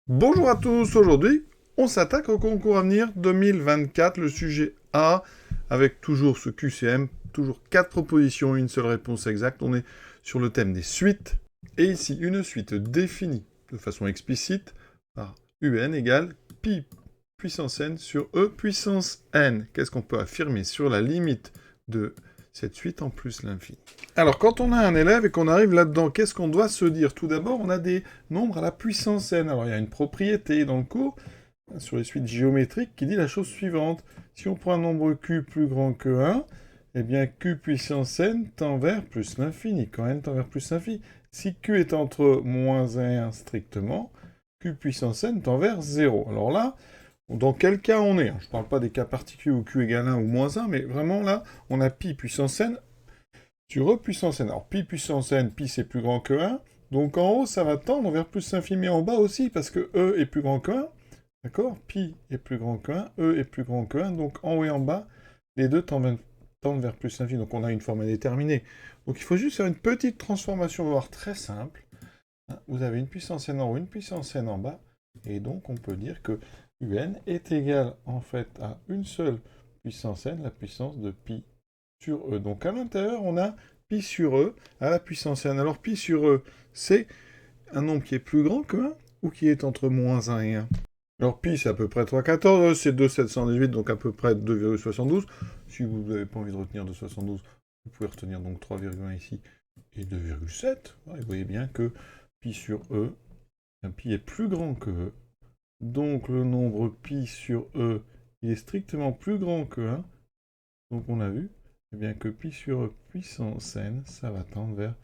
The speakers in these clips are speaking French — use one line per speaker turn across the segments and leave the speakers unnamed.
Bonjour à tous, aujourd'hui on s'attaque au concours à venir 2024, le sujet A, avec toujours ce QCM, toujours 4 propositions, une seule réponse exacte. On est sur le thème des suites, et ici une suite définie de façon explicite par UN égale pi puissance n sur e puissance n. Qu'est-ce qu'on peut affirmer sur la limite de cette suite en plus l'infini? Alors, quand on a un élève et qu'on arrive là-dedans, qu'est-ce qu'on doit se dire? Tout d'abord, on a des nombres à la puissance n. Alors, il y a une propriété dans le cours, sur les suites géométriques, qui dit la chose suivante. Si on prend un nombre q plus grand que 1, eh bien, q puissance n tend vers plus l'infini, quand n tend vers plus l'infini. Si q est entre moins 1 et 1 strictement, q puissance n tend vers 0. Alors là, dans quel cas on est? Je ne parle pas des cas particuliers où q égale 1 ou moins 1, mais vraiment là, on a pi puissance n sur e puissance n. Alors, pi puissance n, pi c'est plus grand que 1, donc en haut, ça va tendre vers plus l'infini, mais en bas aussi, parce que e est plus grand que 1, d'accord? Pi est plus grand que 1, e est plus grand que 1, donc en haut et en bas, les deux tendent vers plus l'infini, donc on a une forme indéterminée. Donc il faut juste faire une petite transformation, on va voir, très simple. Vous avez une puissance n en haut, une puissance n en bas, et donc on peut dire que un est égal, en fait, à une seule puissance n, la puissance de pi sur e. Donc à l'intérieur, on a pi sur e à la puissance n. Alors pi sur e, c'est un nombre qui est plus grand que 1 ou qui est entre moins 1 et 1. Alors pi, c'est à peu près 3,14, c'est 2,718, donc à peu près 2,72. Si vous n'avez pas envie de retenir 2,72, vous pouvez retenir donc 3,1 ici et 2,7. Vous voyez bien que pi sur e, pi est plus grand que e. Donc le nombre pi sur e, il est strictement plus grand que 1. Donc on a vu, eh bien que pi sur e puissance n, ça va tendre vers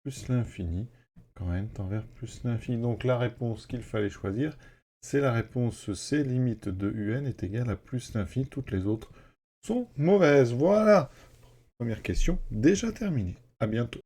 plus l'infini, quand n tend vers plus l'infini. Donc la réponse qu'il fallait choisir, c'est la réponse C, limite de un est égale à plus l'infini. Toutes les autres sont mauvaises. Voilà. Première question déjà terminée. À bientôt.